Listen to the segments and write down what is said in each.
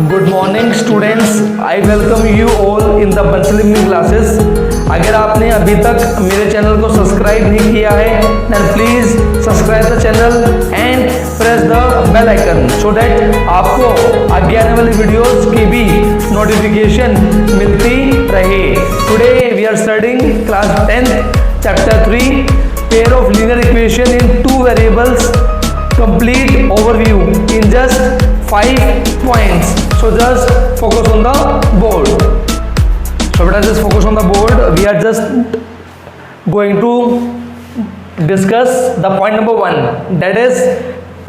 Good morning students, I welcome you all in the बंसलिंग classes. अगर आपने अभी तक मेरे चैनल को सब्सक्राइब नहीं किया है then please subscribe the channel and press the bell icon so that आपको आगे आने वाली वीडियोस की भी नोटिफिकेशन मिलती रहे। Today we are studying class 10 chapter 3 pair of linear equation in two variables, complete overview in just 5 points. So just focus on the board. So beta just focus on the board. We are just going to discuss the point number 1, that is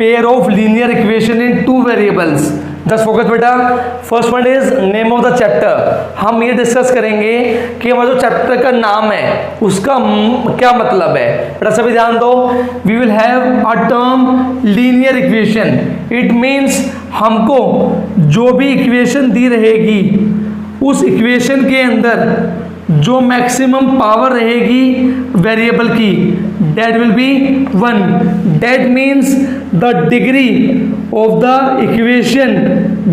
pair of linear equation in two variables. Just focus बेटा। First point is name of the chapter. हम ये discuss करेंगे कि हमारा जो chapter का नाम है उसका क्या मतलब है। बेटा सभी ध्यान दो। We will have a term linear equation. It means हमको जो भी इक्वेशन दी रहेगी उस इक्वेशन के अंदर जो मैक्सिमम पावर रहेगी वेरिएबल की that will be 1. That means the degree of the equation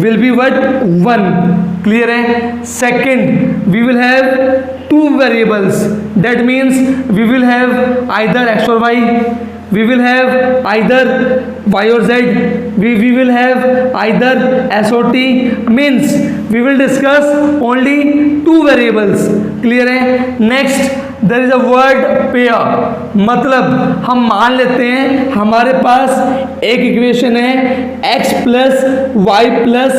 will be what? 1. Clear है? Second, we will have two variables. That means we will have either x or y. We will have either y or z. We will have either s or t. Means we will discuss only two variables. Clear है? Next, there is a word pair. मतलब हम मान लेते हैं हमारे पास एक equation है x plus Y plus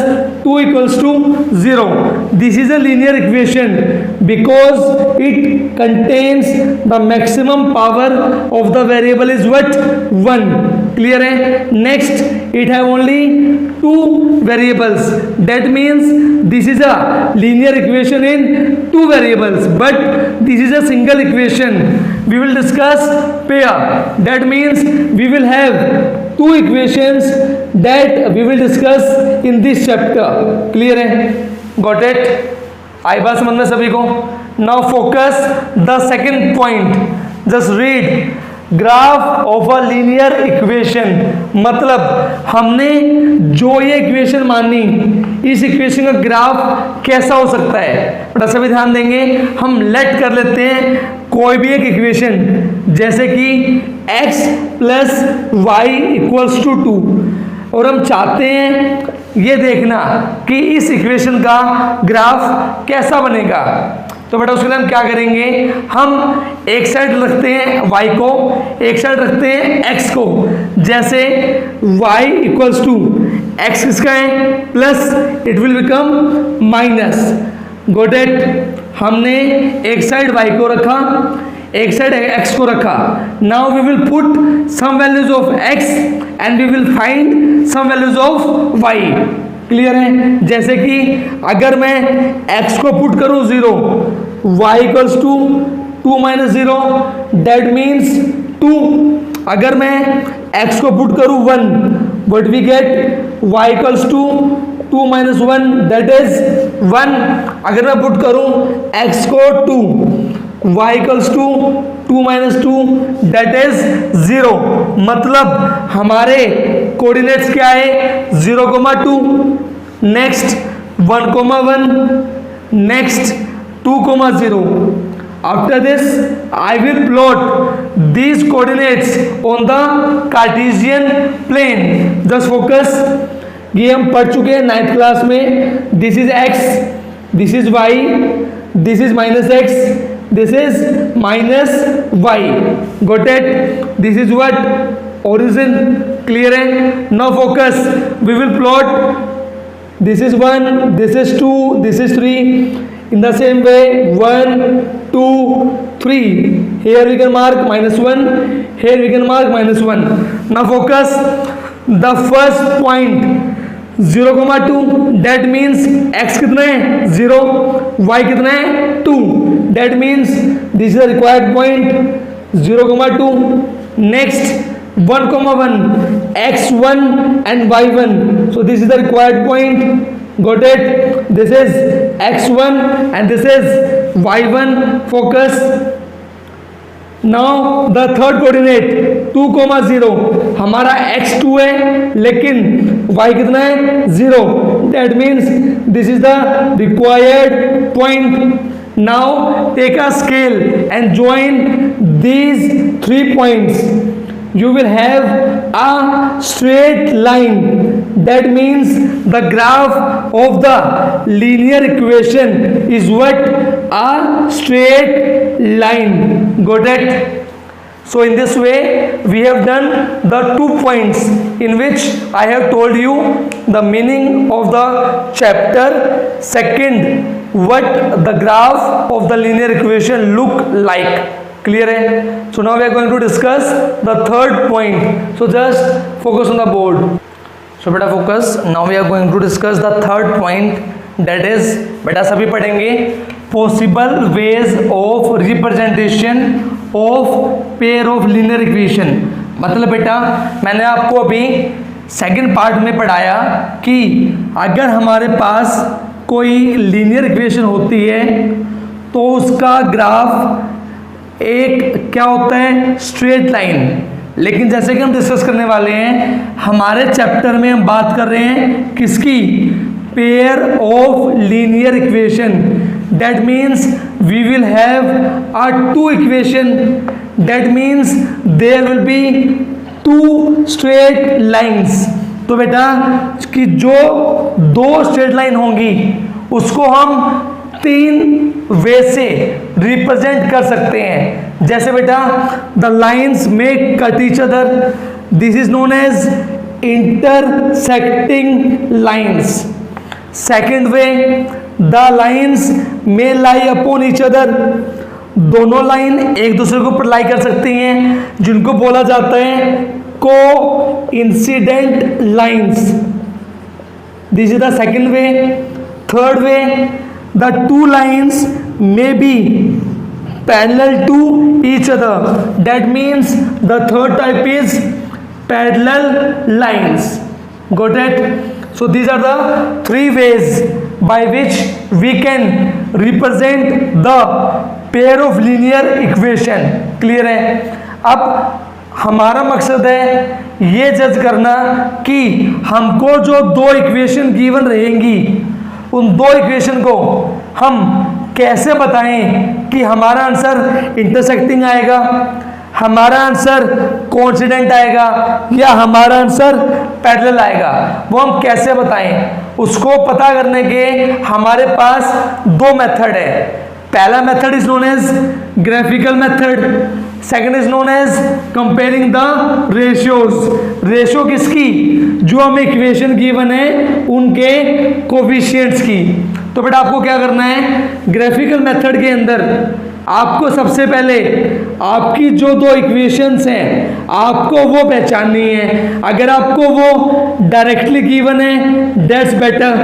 2 equals to 0. This is a linear equation because it contains the maximum power of the variable is what? 1. Clear है? Next, it have only two variables. That means this is a linear equation in two variables but this is a single equation. We will discuss pair. That means we will have two equations that we will discuss in this chapter. Clear है? Got it? आई बात समझ में सभी को? Now focus the second point. Just read graph of a linear equation. मतलब हमने जो ये इक्वेशन मानी इस इक्वेशन का ग्राफ कैसा हो सकता है। बड़ा सभी ध्यान देंगे। हम लेट कर लेते हैं कोई भी एक इक्वेशन जैसे कि x plus Y equals to 2 और हम चाहते हैं ये देखना कि इस इक्वेशन का ग्राफ कैसा बनेगा। तो बेटा उसके लिए हम क्या करेंगे, हम एक साइड रखते हैं y को, एक साइड रखते हैं x को। जैसे y इक्वल्स टू x किसका है plus, it will become minus. Got it? हमने एक साइड y को रखा, एक साइड x को रखा। Now we will put some values of x and we will find some values of y। Clear है? जैसे कि अगर मैं x को पुट करूं 0, y equals to 2 minus 0, that means 2। अगर मैं x को पुट करूं 1, but we get y equals to 2 minus 1, that is 1। अगर मैं पुट करूं x को 2, y equals to 2 minus 2, that is 0। मतलब हमारे कोऑर्डिनेट्स क्या है? 0,2, next 1,1, next 2,0। After this I will plot these coordinates on the Cartesian plane. Just focus. ये हम पढ़ चुके हैं 9th क्लास में। This is x, this is y, this is minus x, this is minus y. Got it? This is what? Origin. Clear है? Now focus. We will plot. This is 1, this is 2, this is 3. In the same way 1, 2, 3. Here we can mark -1, here we can mark -1. Now focus. The first point 0,2, that means x कितना है? 0, y कितना है? 2, that means this is the required point 0,2. next 1,1, x1 and y1, so this is the required point. Got it? This is x1 and this is y1. Focus. Now the third coordinate 2,0 हमारा x2 है लेकिन y कितना है 0, that means this is the required point. Now take a scale and join these 3 points. You will have a straight line. That means the graph of the linear equation is what? A straight line. Got it? So in this way we have done the 2 points in which I have told you the meaning of the chapter. Second, what the graph of the linear equation look like. Clear है? So now we are going to discuss the third point. So just focus on the board. So बेटा focus. Now we are going to discuss the third point. That is, बेटा सभी पढ़ेंगे possible ways of representation of pair of linear equation. मतलब बेटा मैंने आपको अभी second part में पढ़ाया कि अगर हमारे पास कोई लीनियर इक्वेशन होती है तो उसका ग्राफ एक क्या होता है? Straight line. लेकिन जैसे कि हम डिस्कस करने वाले हैं, हमारे चैप्टर में हम बात कर रहे हैं किसकी? Pair of linear equation. That means we will have a 2 equation. That means there will be 2 straight lines. तो बेटा कि जो 2 स्ट्रेट लाइन होंगी उसको हम 3 वे से रिप्रेजेंट कर सकते हैं. जैसे बेटा द लाइन्स में cut each other, this is known as intersecting lines. Second way, the lines में लाई अपॉन ईच अदर, दोनों लाइन एक दूसरे को ऊपर लाई कर सकती हैं जिनको बोला जाता है को incident lines. This is the second way. Third way, the 2 lines may be parallel to each other. That means the third type is parallel lines. Got it? So these are the 3 ways by which we can represent the pair of linear equation. Clear है? अब हमारा मकसद है ये जज करना कि हमको जो 2 इक्वेशन गिवन रहेंगी उन 2 इक्वेशन को हम कैसे बताएं कि हमारा आंसर इंटरसेक्टिंग आएगा, हमारा आंसर कोइंसिडेंट आएगा या हमारा आंसर पैरेलल आएगा. वो हम कैसे बताएं? उसको पता करने के हमारे पास 2 मेथड है. पहला method is known as graphical method. Second is known as comparing the ratios. Ratio किसकी? जो हमें इक्वेशन गिवन है उनके कोफिशिएंट्स की. तो बेटा आपको क्या करना है? ग्राफिकल मेथड के अंदर आपको सबसे पहले आपकी जो 2 इक्वेशंस हैं आपको वो पहचाननी है. अगर आपको वो डायरेक्टली गिवन है दैट्स बेटर.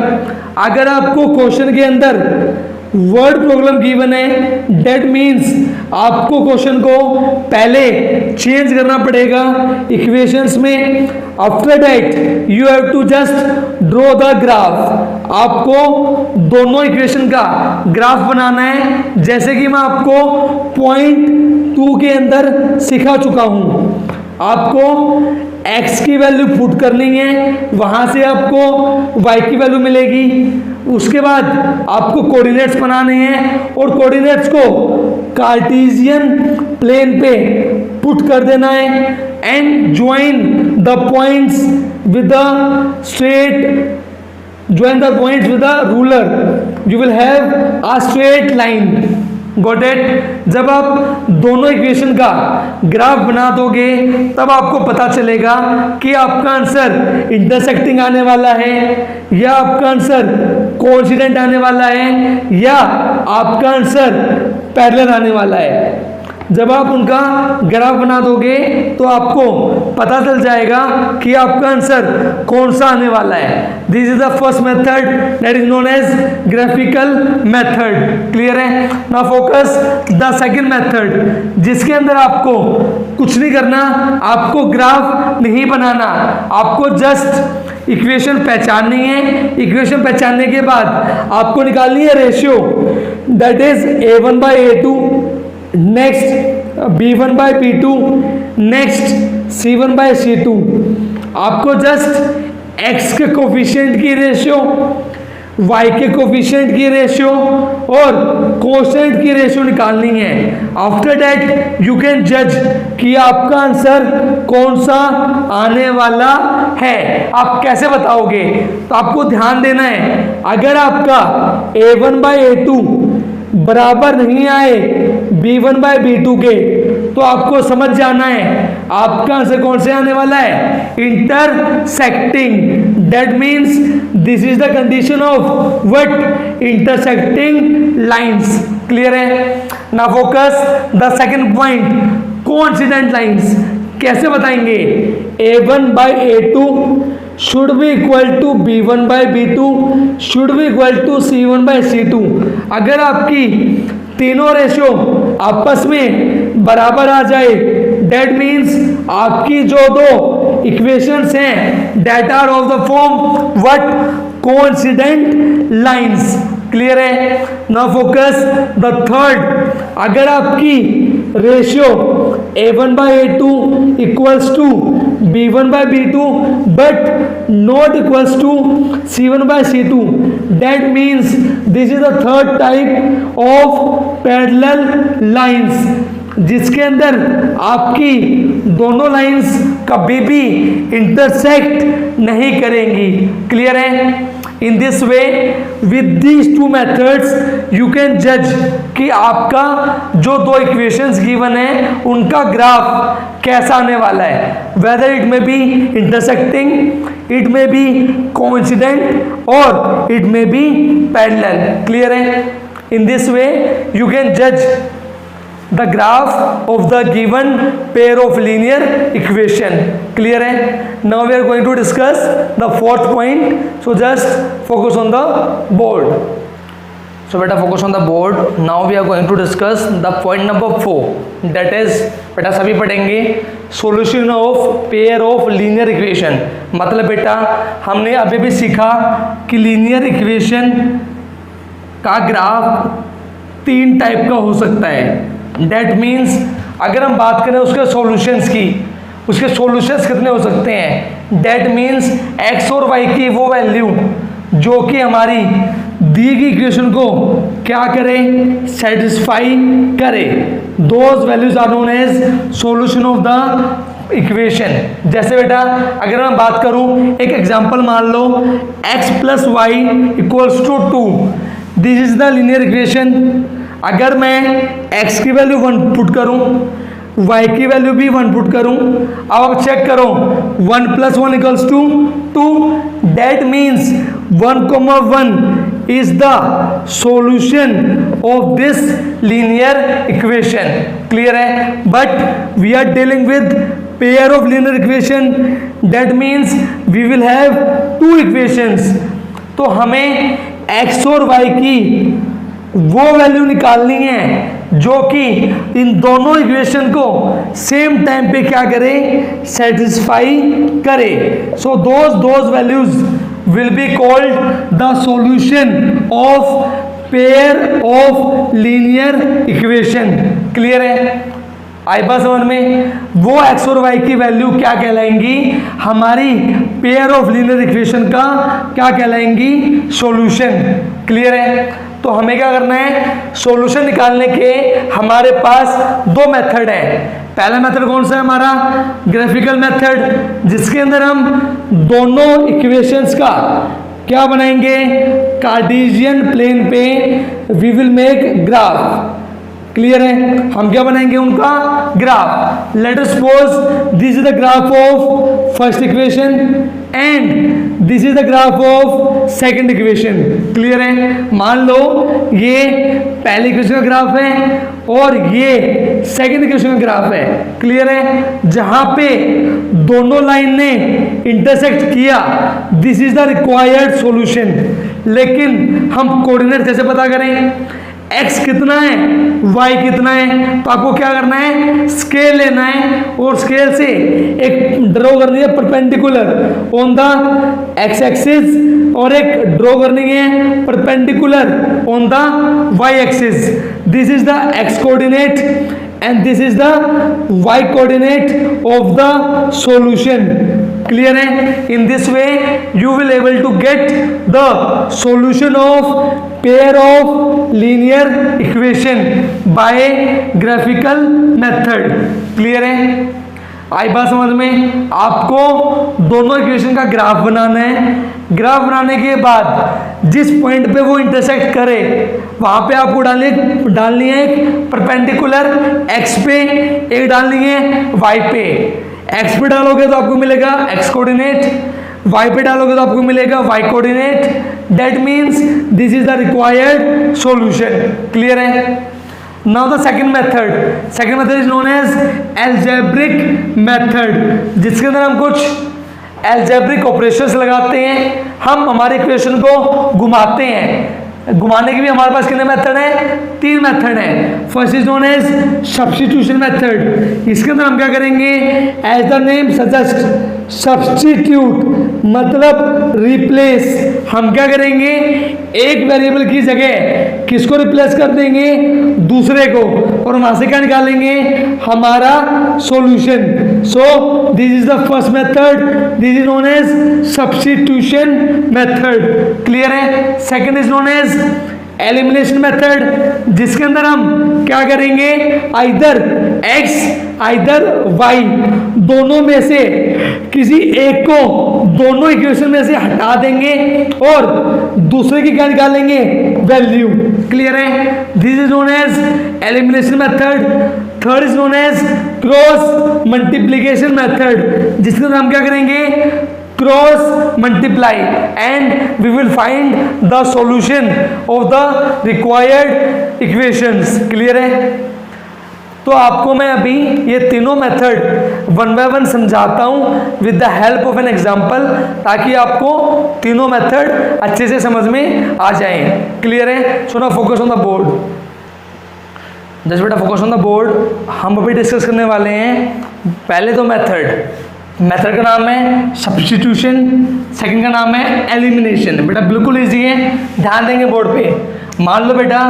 अगर आपको क्वेश्चन के अंदर वर्ड प्रॉब्लम गिवन है दैट मीन्स आपको क्वेश्चन को पहले चेंज करना पड़ेगा इक्वेशंस में. After that you have to just draw the graph. आपको दोनों इक्वेशन का ग्राफ बनाना है जैसे कि मैं आपको पॉइंट 2 के अंदर सिखा चुका हूं. आपको x की वैल्यू पुट करनी है, वहां से आपको y की वैल्यू मिलेगी. उसके बाद आपको कोऑर्डिनेट्स बनाने हैं और कोऑर्डिनेट्स को कार्टेशियन प्लेन पे पुट कर देना है and join the points with the straight join the points with the ruler. You will have a straight line. Got it? जब आप दोनों इक्वेशन का ग्राफ बना दोगे तब आपको पता चलेगा कि आपका आंसर इंटरसेक्टिंग आने वाला है या आपका आंसर कोइंसिडेंट आने वाला है या आपका आंसर पैरेलल आने वाला है. जब आप उनका ग्राफ बना दोगे तो आपको पता चल जाएगा कि आपका आंसर कौन सा आने वाला है. This is the first method that is known as graphical method. Clear है? Now focus the second method जिसके अंदर आपको कुछ नहीं करना, आपको ग्राफ नहीं बनाना, आपको जस्ट इक्वेशन पहचाननी है. इक्वेशन पहचानने के बाद आपको निकालनी है ratio that is a1/a2, next b1/b2, next C1/C2, आपको जस्ट x के कोफिशिएंट की रेशियो, y के कोफिशिएंट की रेशियो और कोसेंट की रेशियो निकालनी है। आफ्टर दैट यू कैन जज कि आपका आंसर कौन सा आने वाला है। आप कैसे बताओगे? तो आपको ध्यान देना है, अगर आपका A1/A2 बराबर नहीं आए B1/B2 के, तो आपको समझ जाना है आपका आंसर कौन से आने वाला है, intersecting. That means this is the condition of what, intersecting lines. Clear है? ना focus the second point, coincident lines. कैसे बताएंगे? A1/A2 should be equal to B1/B2 should be equal to C1/C2। अगर आपकी तीनों रेशियो आपस में बराबर आ जाए, दैट मीन्स आपकी जो दो इक्वेशंस हैं that are of the form what, coincident lines. Clear है? नाउ फोकस द थर्ड, अगर आपकी रेशियो A1/A2 इक्वल्स टू B1/B2 but not equals to C1/C2, that means this is the third type of parallel lines, जिसके अंदर आपकी दोनों lines कभी भी इंटरसेक्ट नहीं करेंगी। क्लियर है? इन this way with these two methods you can जज कि आपका जो दो इक्वेशंस गिवन है उनका ग्राफ कैसा आने वाला है, वेदर इट में बी इंटरसेक्टिंग, इट में बी कोइंसिडेंट और इट में बी पैरेलल। क्लियर है? इन दिस वे यू कैन जज the graph of the given pair of linear equation. Clear है? Now we are going to discuss the fourth point, so just focus on the board. So beta focus on the board. Now we are going to discuss the point number 4, that is बेटा सभी पढ़ेंगे solution of pair of linear equation। मतलब बेटा हमने अभी भी सीखा कि linear equation का ग्राफ तीन टाइप का हो सकता है। That means अगर हम बात करें उसके सॉल्यूशंस की, उसके सॉल्यूशंस कितने हो सकते हैं? That means x और y की वो वैल्यू जो कि हमारी दी गई इक्वेशन को क्या करे, सेटिस्फाई करे, those values are known as solution of the equation. जैसे बेटा अगर मैं बात करूं, एक एग्जांपल मान लो, x + y = 2, this is the linear equation. अगर मैं x की वैल्यू 1 पुट करूं, y की वैल्यू भी 1 पुट करूं, अब आप चेक करो 1 + 1 = 2, that means 1, 1 is the solution of this linear equation. Clear है? But we are dealing with pair of linear equation, that means we will have two equations. तो हमें x और y की वो वैल्यू निकालनी है जो कि इन दोनों इक्वेशन को सेम टाइम पे क्या करे, सेटिस्फाई करे। So those values will be called the solution of pair of linear equation. Clear है? आई बात समझ में? वो x और y की वैल्यू क्या कहलाएंगी, हमारी पेयर ऑफ लीनियर इक्वेशन का क्या कहलाएंगी, सॉल्यूशन। क्लियर है? तो हमें क्या करना है, सॉल्यूशन निकालने के हमारे पास दो मेथड हैं। पहला मेथड कौन सा है हमारा, ग्राफिकल मेथड, जिसके अंदर हम दोनों इक्वेशंस का क्या बनाएंगे, कार्टेशियन प्लेन पे we will make graph. Clear है? हम क्या बनाएंगे, उनका graph. Let us suppose this is the graph of first equation and this is the graph of second equation. Clear है? मान लो ये पहली इक्वेशन का ग्राफ है और ये सेकंड इक्वेशन का ग्राफ है। क्लियर है? जहां पे दोनों लाइन ने इंटरसेक्ट किया, this is the required solution. लेकिन हम कोऑर्डिनेट कैसे पता करें, x कितना है, y कितना है, तो आपको क्या करना है, स्केल लेना है और स्केल से एक ड्रॉ करनी है perpendicular on the x axis और एक ड्रॉ करनी है perpendicular on the y axis. This is the x coordinate and this is the y coordinate of the solution. Clear है? In this way you will able to get the solution of pair of linear equation by graphical method. Clear है? आई बात समझ में? आपको दोनों equation का graph बनाना है। Graph बनाने के बाद जिस पॉइंट पे वो इंटरसेक्ट करे वहां पे आपको डालनी है एक परपेंडिकुलर एक्स पे, एक डालनी है वाई पे। एक्स पे डालोगे तो आपको मिलेगा एक्स कोऑर्डिनेट, वाई पे डालोगे तो आपको मिलेगा Y coordinate. That means this is the required solution. Clear है? Now the second method is known as algebraic method, जिसके अंदर हम कुछ algebraic operations लगाते हैं, हम हमारे इक्वेशन को घुमाते हैं। घुमाने के भी हमारे पास कितने मेथड हैं? 3 मेथड हैं। First is known as substitution method. इसके अंदर हम क्या करेंगे? As the name suggest, substitute मतलब रिप्लेस। हम क्या करेंगे? एक वेरिएबल की जगह किसको रिप्लेस कर देंगे? दूसरे को, और वहां से क्या निकालेंगे? हमारा solution. So this is the first method, this is known as substitution method. Clear है? Second is known as elimination method, जिसके अंदर हम क्या करेंगे? आइदर x आइदर y, दोनों में से किसी एक को दोनों इक्वेशन में से हटा देंगे और दूसरे की क्या निकालेंगे? वैल्यू। क्लियर है? This is known as elimination method. Third is known as cross multiplication method, जिसके अंदर हम क्या करेंगे? Cross multiply and we will find the solution of the required equations. Clear है? तो आपको मैं अभी ये तीनों मेथड वन बाय वन समझाता हूँ with the help of an example, ताकि आपको तीनों मेथड अच्छे से समझ में आ जाएं। क्लियर है? So now focus on the board. Just बेटा फोकस ऑन द बोर्ड। हम अभी डिस्कस करने वाले हैं पहले तो मेथड का नाम है सब्स्टिट्यूशन, सेकंड का नाम है एलिमिनेशन। बेटा बिल्कुल इजी है, ध्यान देंगे बोर्ड पे। मान लो बेटा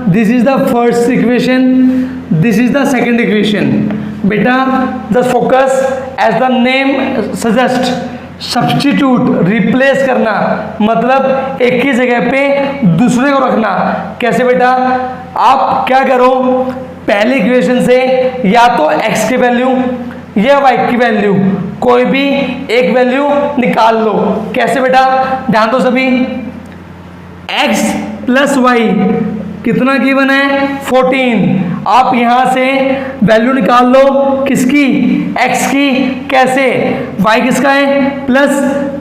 this is the first equation, this is the second equation. बेटा just focus as the name suggest, substitute replace करना मतलब एक की जगह पे दूसरे को रखना। कैसे बेटा? आप क्या करो? पहले इक्वेशन से या तो x की वैल्यू या y की वैल्यू कोई भी एक वैल्यू निकाल लो। कैसे बेटा? ध्यान दो सभी। x प्लस वाई कितना गिवन है? 14। आप यहां से वैल्यू निकाल लो किसकी? x की। कैसे? y किसका है? प्लस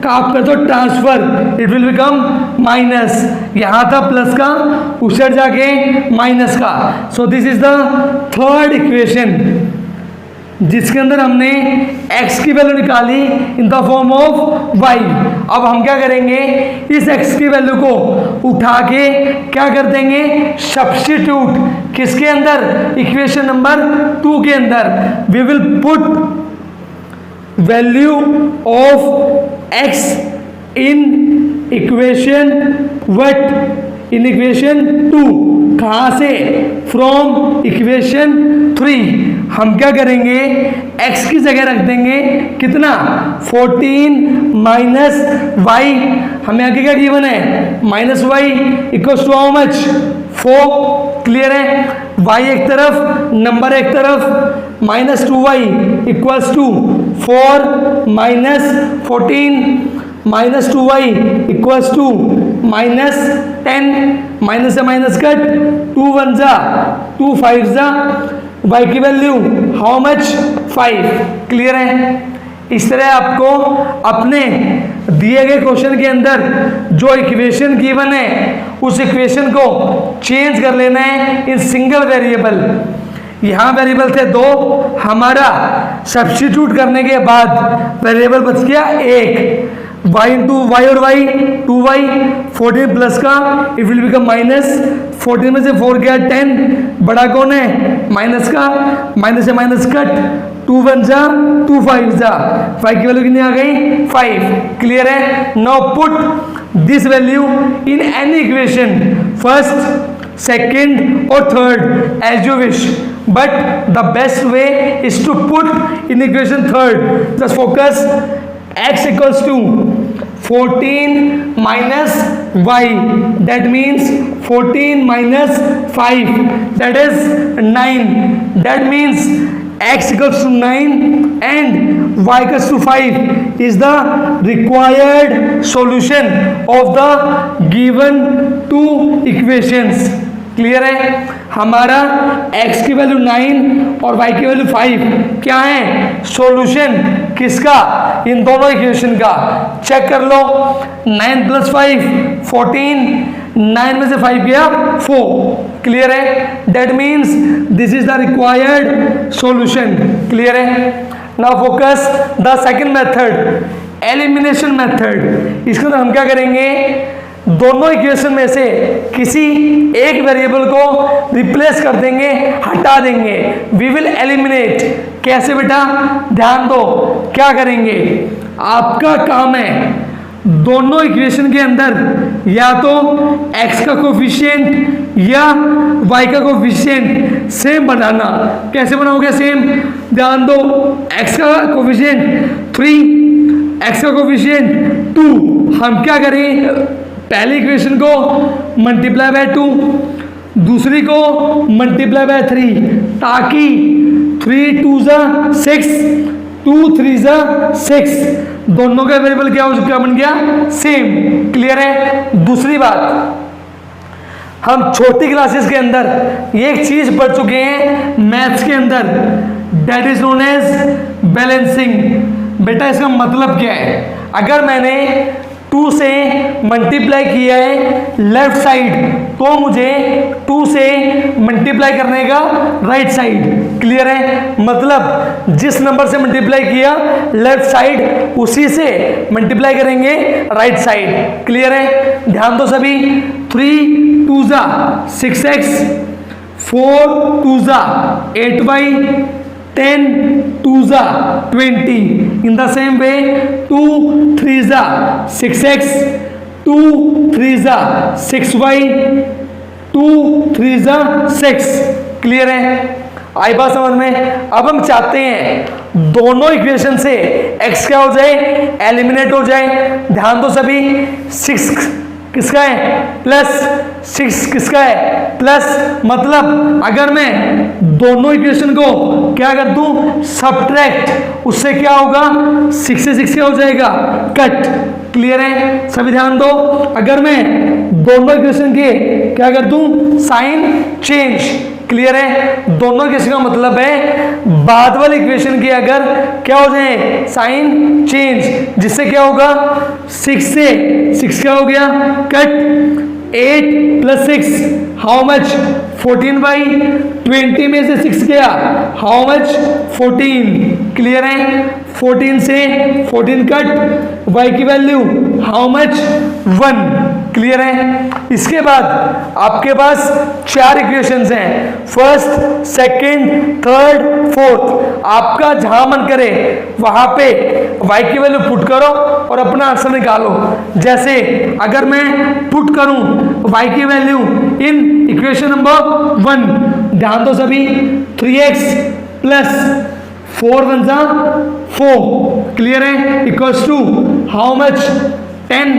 का आप कर दो transfer, it will become minus. यहां था प्लस का, उधर जाके माइनस का। सो this is the third equation, जिसके अंदर हमने x की वैल्यू निकाली in the form of y। अब हम क्या करेंगे? इस x की वैल्यू को उठा के क्या कर देंगे? सब्स्टिट्यूट किसके अंदर? इक्वेशन नंबर 2 के अंदर। We will put value of x in equation what? In equation 2। कहां से? From equation 3। हम क्या करेंगे? x की जगह रख देंगे कितना? 14 माइनस वाई। हमें आगे क्या गिवन है? Minus y equals to how much? 4। Clear है? y एक तरफ, नंबर एक तरफ, minus 2y equals to 4 minus 14 minus 2y equals to minus 10। Minus से माइनस कट, 2 1 जा 2 5 जा, y की वैल्यू हाउ मच? 5। क्लियर है? इस तरह आपको अपने दिए गए क्वेश्चन के अंदर जो इक्वेशन गिवन है उस इक्वेशन को चेंज कर लेना है इन सिंगल वेरिएबल। यहाँ वेरिएबल थे 2, हमारा सब्स्टिट्यूट करने के बाद वेरिएबल बच गया 1। y इंटू वाई और y 2y, 14 प्लस का इट विल बिकम माइनस। 14 में से 4 गया 10, बड़ा कौन है? माइनस का, माइनस से माइनस कट, 2 1 जा 2 5 जा, y की वैल्यू कितनी आ गई? 5। क्लियर है? Now put this value in any equation, first second और third as you wish. but the best way is to put in equation third. Just focus. X equals to 14 minus y, that means 14 minus 5, that is 9. That means x equals to 9 and y equals to 5 is the required solution of the given two equations. Clear है? हमारा x की value 9 और y की value 5 क्या है? Solution किसका? इन दोनों equation का। चेक कर लो। 9 प्लस 5 14, 9 में से 5 गया 4। क्लियर है? That means this is the required solution. Clear है? Now focus the second method, elimination method. इसके अंदर हम क्या करेंगे? दोनों इक्वेशन में से किसी एक वेरिएबल को रिप्लेस कर देंगे, हटा देंगे। We will eliminate. कैसे बेटा? ध्यान दो, क्या करेंगे? आपका काम है दोनों इक्वेशन के अंदर या तो x का कोफिशिएंट या y का कोफिशिएंट सेम बनाना। कैसे बनाओगे सेम? ध्यान दो, x का कोफिशिएंट 3, x का कोफिशिएंट 2। हम क्या करें? पहली इक्वेशन को मल्टीप्लाई बाय 2, दूसरी को मल्टीप्लाई बाय 3, ताकि 3 2 6, 2 3 6, दोनों का वेरिएबल क्या हो चुका? बन गया सेम। क्लियर है? दूसरी बात, हम छोटी क्लासेस के अंदर ये एक चीज पढ़ चुके हैं मैथ्स के अंदर, that is known as balancing. बेटा इसका मतलब क्या है? अगर मैंने 2 से मल्टीप्लाई किया है लेफ्ट साइड, तो मुझे 2 से मल्टीप्लाई करने का राइट साइड। क्लियर है? मतलब जिस नंबर से मल्टीप्लाई किया लेफ्ट साइड, उसी से मल्टीप्लाई करेंगे राइट साइड। क्लियर है? ध्यान दो सभी। 3 2 6x, 4 2 8y, 10 2 20. In the same way, 2 3 6x, 2 3 6y, 2 3 6। Clear है? आई बात समझ में? अब हम चाहते हैं दोनों इक्वेशन से x क्या हो जाए? एलिमिनेट हो जाए। ध्यान दो सभी। 6 किसका है? प्लस 6 किसका है? प्लस। मतलब अगर मैं दोनों इक्वेशन को क्या कर दूं? सब्ट्रैक्ट, उससे क्या होगा? 6 से 6 क्या हो जाएगा? कट। क्लियर है? सभी ध्यान दो। अगर मैं दोनों इक्वेशन के क्या कर दूं? Sign change. क्लियर है? दोनों इक्वेशन का मतलब है बाद वाले इक्वेशन के अगर क्या हो जाए? साइन चेंज, जिससे क्या होगा? 6 से 6 क्या हो गया? कट। 8 plus 6 how much? 14/20 में से 6 गया हाउ मच? 14। क्लियर है? 14 से 14 कट, y की वैल्यू हाउ मच? 1। क्लियर है? इसके बाद आपके पास 4 इक्वेशंस हैं, फर्स्ट, सेकंड, थर्ड, फोर्थ। आपका जहां मन करे वहां पे y की वैल्यू पुट करो और अपना आंसर निकालो। जैसे अगर मैं पुट करूं y की वैल्यू इन इक्वेशन नंबर 1, ध्यान दो सभी। 3x plus 4 1 4। क्लियर है? Equals to how much? 10।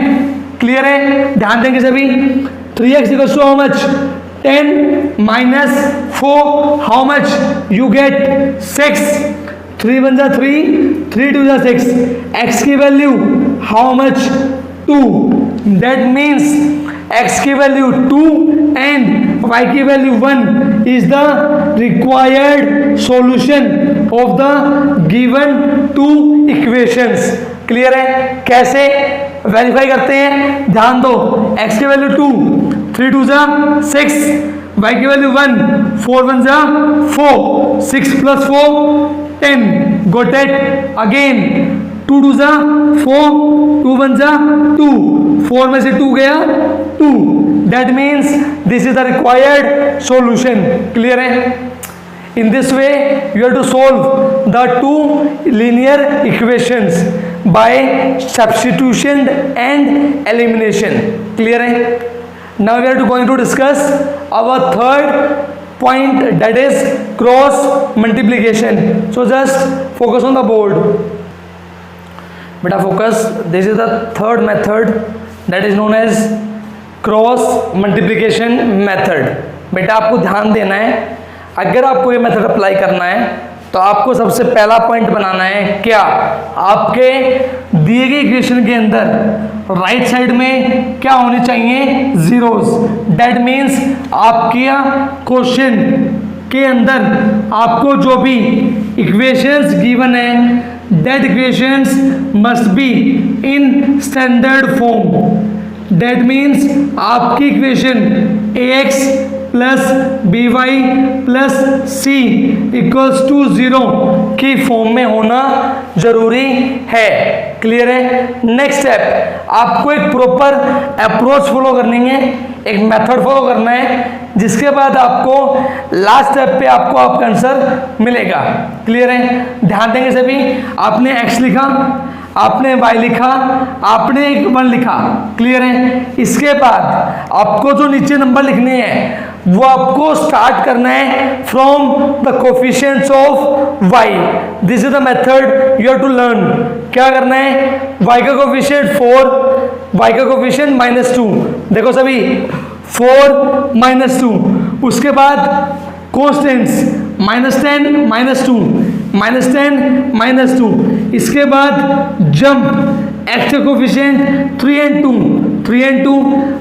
Clear है? ध्यान देंगे सभी। 3x equals to how much? 10 minus 4 how much? You get 6। 3 1 3, 3 2 6। x की value how much? 2। That means x की वैल्यू 2 एंड y की value 1 is the required solution of the given two equations. Clear है? कैसे verify करते हैं? ध्यान दो। x की वैल्यू 2, 3 2 6, y की value 1, 4 1 4, 6 plus 4 10। Got it again. 2 2 4, 2 1 2, 4 में से 2 गया 2। That means this is the required solution. Clear है? In this way, you have to solve the two linear equations by substitution and elimination. Clear है? Now we are going to discuss our third point, that is cross multiplication. So just focus on the board. Beta focus. This is the third method, that is known as cross multiplication method. बेटा आपको ध्यान देना है, अगर आपको ये method apply करना है तो आपको सबसे पहला पॉइंट बनाना है क्या, आपके दिए गए इक्वेशन के अंदर राइट साइड में क्या होने चाहिए, जीरोस. दैट मीन्स आपके क्वेश्चन के अंदर आपको जो भी इक्वेशंस गिवन है, that equations must be in standard form. That means आपकी equation ax plus B Y plus C equals to 0 की फॉर्म में होना जरूरी है. क्लियर है. नेक्स्ट स्टेप, आपको एक प्रॉपर अप्रोच फॉलो करनी है, एक मेथड फॉलो करना है, जिसके बाद आपको लास्ट स्टेप पे आपको आपका आंसर मिलेगा. क्लियर है. ध्यान देंगे सभी. आपने x लिखा, आपने y लिखा, आपने 1 लिखा. क्लियर है. इसके बाद आपको जो नीचे नंबर लिखने हैं वो आपको स्टार्ट करना है from the coefficients of y. This is the method you have to learn. क्या करना है, y का कोफिशिएंट 4, y का कोफिशिएंट -2. देखो सभी 4 -2. उसके बाद कॉन्स्टेंट्स -10 -2 -10 -2. इसके बाद जंप x का coefficient 3 and 2.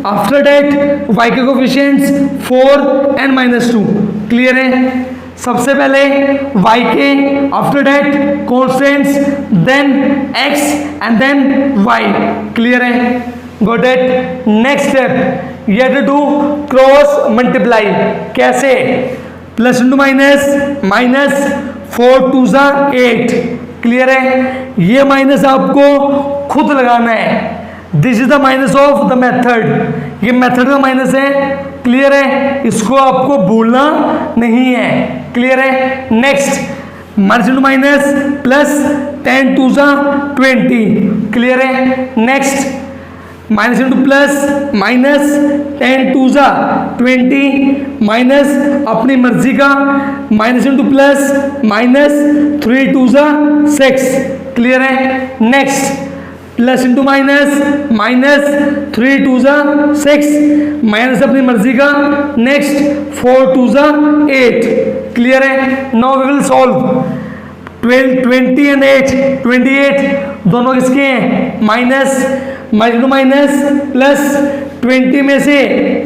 After that y के कोफिशिएंट्स 4 and -2. क्लियर है. सबसे पहले y के, after that constants, then x and then y. Clear है. Got it. Next step, you have to do cross multiply. कैसे, प्लस इंटू माइनस 4 2 8. क्लियर है. ये minus आपको खुद लगाना है. This is the minus of the method. ये method का माइनस है. क्लियर है. इसको आपको भूलना नहीं है. क्लियर है. Next, minus into minus plus 10 2 20. Clear है. Next, minus into plus minus 10 2 20 minus अपनी मर्जी का, minus into plus minus 3 2 6. Clear है. Next, plus into minus 3 2 6 minus अपनी मर्जी का. नेक्स्ट 4 2 8. क्लियर है. Now we will solve. 20 and 8 28 दोनों किसके हैं, माइनस प्लस 20 में से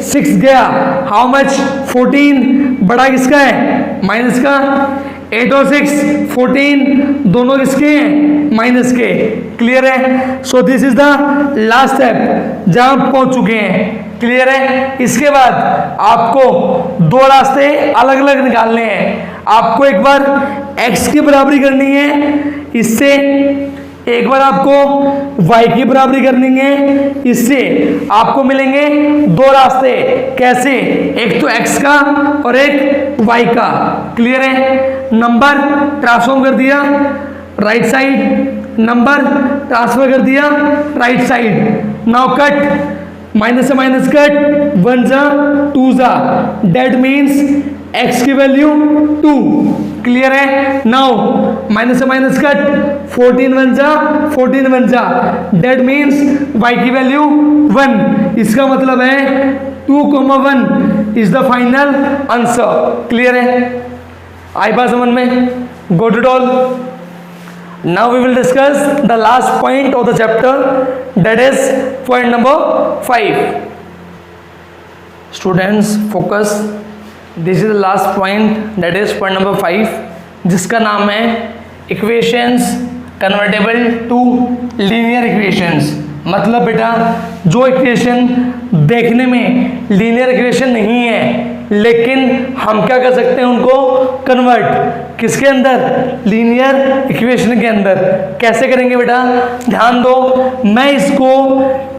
6 गया, हाउ मच, 14. बड़ा किसका है, माइनस का. 8 और 6 14 दोनों किसके हैं, माइनस के. क्लियर है. सो this is the last step जहां पहुंच चुके हैं. क्लियर है. इसके बाद आपको 2 रास्ते अलग अलग निकालने हैं. आपको एक बार x की बराबरी करनी है इससे, एक बार आपको y की बराबरी करनी है इससे. आपको मिलेंगे 2 रास्ते. कैसे, एक तो x का और एक y का. क्लियर है. नंबर ट्रांसफॉर्म कर दिया राइट साइड, नंबर ट्रांसफर कर दिया right side. Now cut, minus से माइनस कट, 1 जा 2 जा. दैट मीन्स x की वैल्यू 2. क्लियर है. नाउ माइनस से माइनस कट, 14 1 जा 14 1 जा. दैट मीन्स y की वैल्यू 1. इसका मतलब है 2, 1 is the final answer. Clear है. आई बात समझ में. Got it all. Now we will discuss the last point of the chapter, that is point number 5. Students focus. This is the last point, that is point number 5, जिसका नाम है equations convertible to linear equations. मतलब बेटा जो equation देखने में linear equation नहीं है, लेकिन हम क्या कर सकते हैं, उनको कन्वर्ट किसके अंदर, लीनियर इक्वेशन के अंदर. कैसे करेंगे बेटा, ध्यान दो. मैं इसको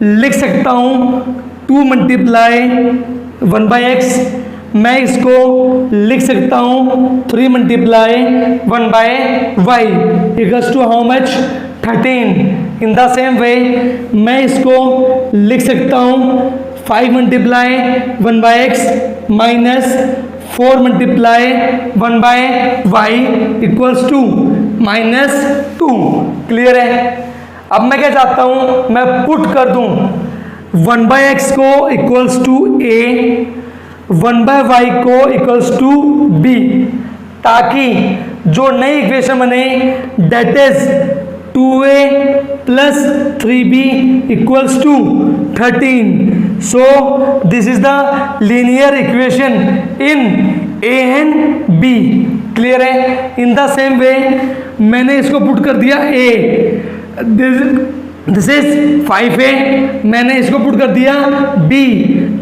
लिख सकता हूँ 2 मल्टीप्लाई 1/x. मैं इसको लिख सकता हूँ 3 multiply 1/y equals to how much, 13. In the same way मैं इसको लिख सकता हूँ 5 multiply 1/x minus 4 multiply 1 by y equals to -2। Clear है। अब मैं क्या चाहता हूं, मैं पुट कर दूं 1 बाय एक्स को equals to a, 1 by y को इक्वल्स टू बी, ताकि जो नई इक्वेशन बने that is 2a plus 3b equals to 13। So this is the linear equation in a and b। Clear है। इन द सेम वे मैंने इसको put कर दिया a, दिस इज 5a, मैंने इसको पुट कर दिया b,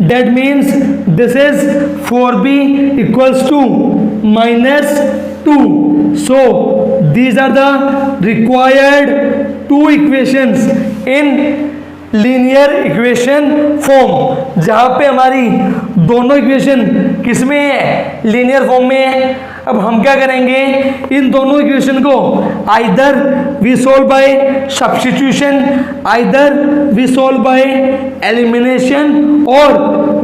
that means this is 4b equals to -2। So these are the required two equations in linear equation form, जहाँ पे हमारी दोनों इक्वेशन किस में है, लीनियर फॉर्म में है। अब हम क्या करेंगे, इन दोनों इक्वेशन को either we solve by substitution, either we solve by elimination और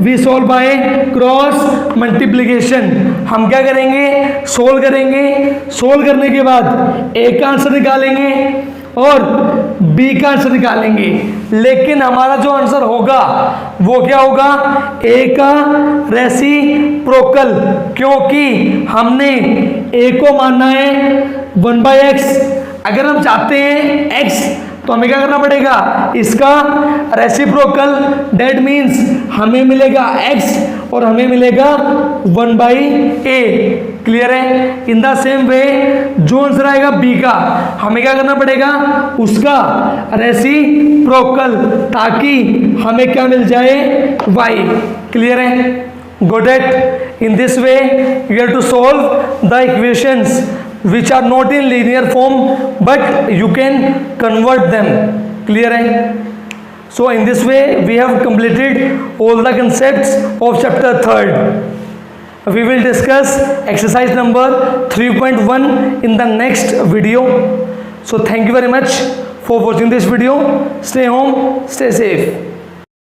we solve by cross multiplication. हम क्या करेंगे, सोल्व करेंगे, सोल्व करने के बाद ए का आंसर निकालेंगे और बी का आंसर निकालेंगे, लेकिन हमारा जो आंसर होगा वो क्या होगा, ए का रेसिप्रोकल, क्योंकि हमने ए को मानना है 1 बाय एक्स। अगर हम चाहते हैं x तो हमें क्या करना पड़ेगा, इसका रेसिप्रोकल, डेट मीन्स हमें मिलेगा x और हमें मिलेगा 1 बाई ए। क्लियर है। इन द सेम वे जो आंसर आएगा b का, हमें क्या करना पड़ेगा, उसका रेसिप्रोकल, ताकि हमें क्या मिल जाए, y। क्लियर है। Got it. In this way you have to solve the equations which are not in linear form but you can convert them. Clear hai? So in this way we have completed all the concepts of chapter 3rd. We will discuss exercise number 3.1 in the next video. So thank you very much for watching this video. Stay home, stay safe.